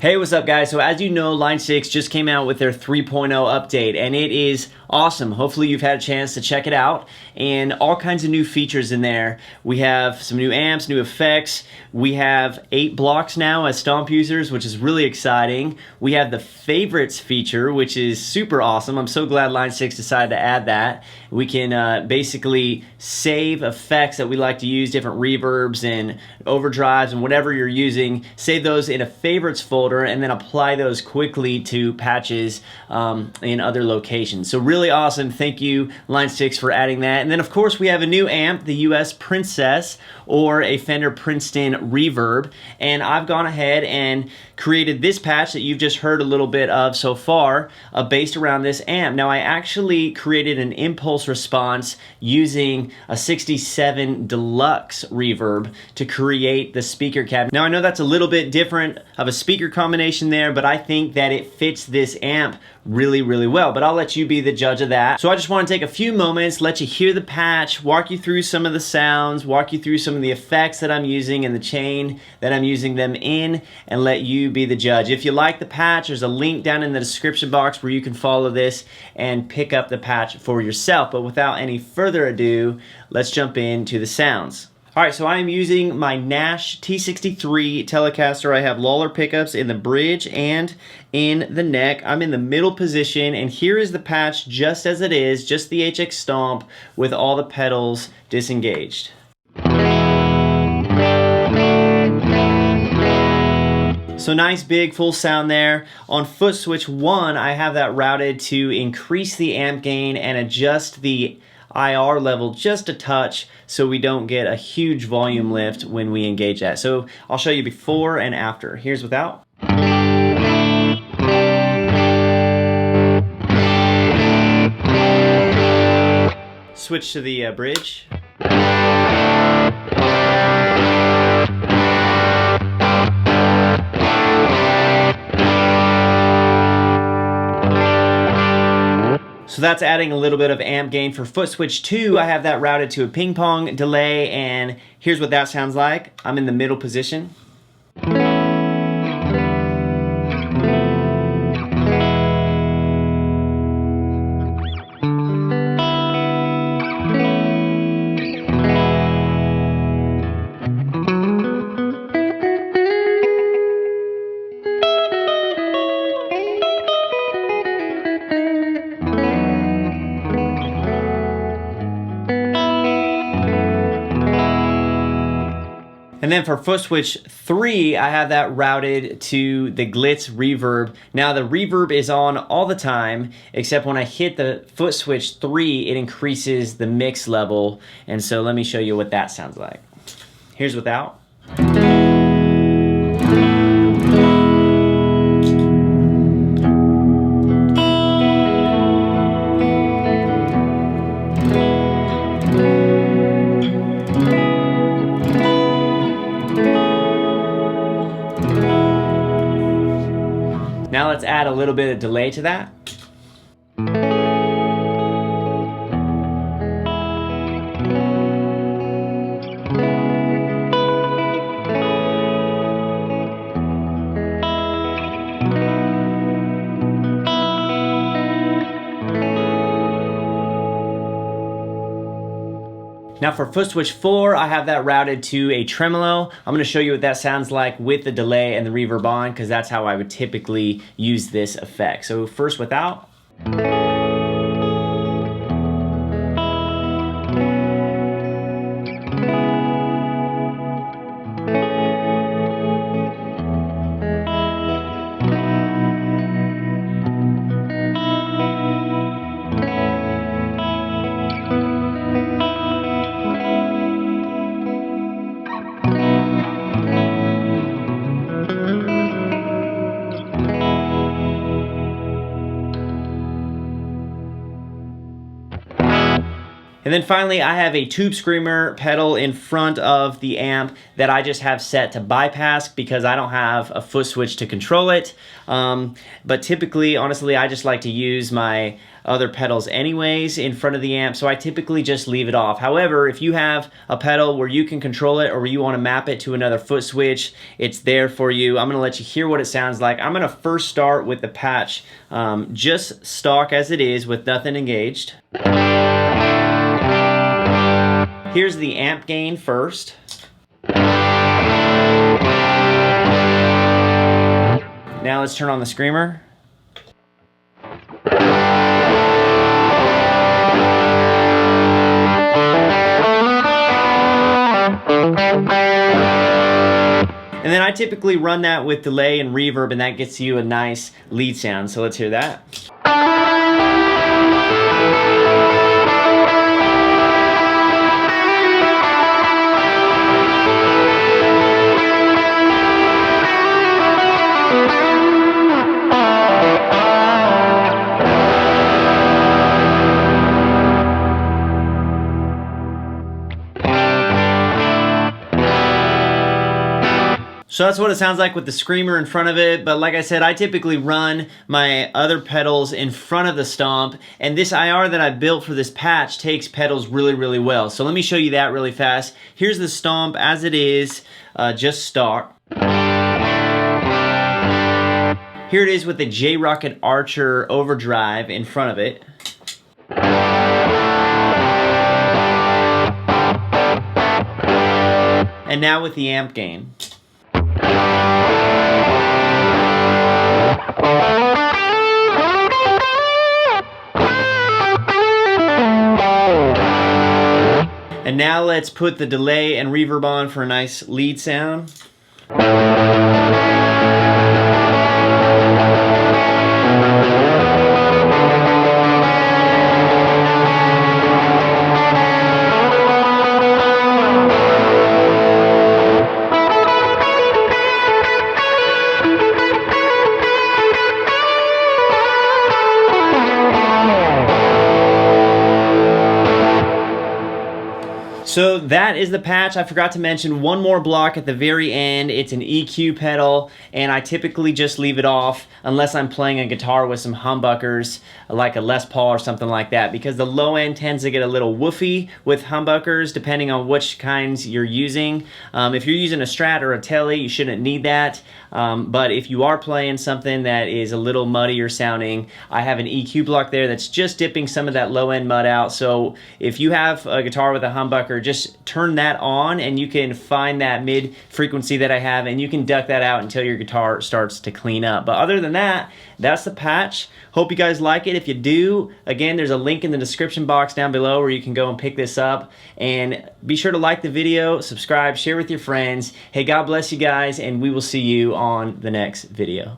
Hey, what's up guys? So as you know, Line 6 just came out with their 3.0 update and it is awesome. Hopefully you've had a chance to check it out, and all kinds of new features in there. We have some new amps, new effects. We have 8 blocks now as Stomp users, which is really exciting. We have the favorites feature, which is super awesome. I'm so glad Line 6 decided to add that. We can basically save effects that we like to use, different reverbs and overdrives and whatever you're using, save those in a favorites folder and then apply those quickly to patches in other locations. So really awesome. Thank you, Line 6, for adding that. And then of course we have a new amp, the US Princess, or a Fender Princeton Reverb, and I've gone ahead and created this patch that you've just heard a little bit of so far, based around this amp. Now I actually created an impulse response using a 67 Deluxe reverb to create the speaker cabinet. Now I know that's a little bit different of a speaker combination there, but I think that it fits this amp really well, but I'll let you be the judge of that. So I just want to take a few moments, let you hear the patch, walk you through some of the sounds, walk you through some of the effects that I'm using and the chain that I'm using them in, and let you be the judge. If you like the patch, there's a link down in the description box where you can follow this and pick up the patch for yourself. But without any further ado, let's jump into the sounds. Alright, so I am using my Nash T63 Telecaster. I have Lawler pickups in the bridge and in the neck. I'm in the middle position, and here is the patch just as it is, just the HX Stomp with all the pedals disengaged. So nice big full sound there. On foot switch 1, I have that routed to increase the amp gain and adjust the IR level just a touch so we don't get a huge volume lift when we engage that. So I'll show you before and after. Here's without. Switch to the bridge. So that's adding a little bit of amp gain. For foot switch 2, I have that routed to a ping pong delay, and here's what that sounds like. I'm in the middle position. And then for foot switch 3, I have that routed to the Glitz reverb. Now the reverb is on all the time, except when I hit the foot switch 3, it increases the mix level. And so let me show you what that sounds like. Here's without. Now let's add a little bit of delay to that. Now for foot switch 4, I have that routed to a tremolo. I'm going to show you what that sounds like with the delay and the reverb on, because that's how I would typically use this effect. So first without. And then finally, I have a tube screamer pedal in front of the amp that I just have set to bypass because I don't have a foot switch to control it. But typically, honestly, I just like to use my other pedals anyways in front of the amp, so I typically just leave it off. However, if you have a pedal where you can control it or where you want to map it to another foot switch, it's there for you. I'm going to let you hear what it sounds like. I'm going to first start with the patch just stock as it is with nothing engaged. Here's the amp gain first. Now let's turn on the screamer. And then I typically run that with delay and reverb, and that gets you a nice lead sound. So let's hear that. So that's what it sounds like with the screamer in front of it, but like I said, I typically run my other pedals in front of the Stomp, and this IR that I built for this patch takes pedals really, really well. So let me show you that really fast. Here's the Stomp as it is, just stock. Here it is with the J-Rocket Archer overdrive in front of it. And now with the amp gain. And now let's put the delay and reverb on for a nice lead sound. So that is the patch. I forgot to mention one more block at the very end. It's an EQ pedal, and I typically just leave it off unless I'm playing a guitar with some humbuckers, like a Les Paul or something like that, because the low end tends to get a little woofy with humbuckers depending on which kinds you're using. If you're using a Strat or a Tele, you shouldn't need that. But if you are playing something that is a little muddier sounding, I have an EQ block there that's just dipping some of that low end mud out. So if you have a guitar with a humbucker, just turn that on and you can find that mid frequency that I have, and you can duck that out until your guitar starts to clean up. But other than that, that's the patch. Hope you guys like it. If you do, again, there's a link in the description box down below where you can go and pick this up. And be sure to like the video, subscribe, share with your friends. Hey, God bless you guys, and we will see you on the next video.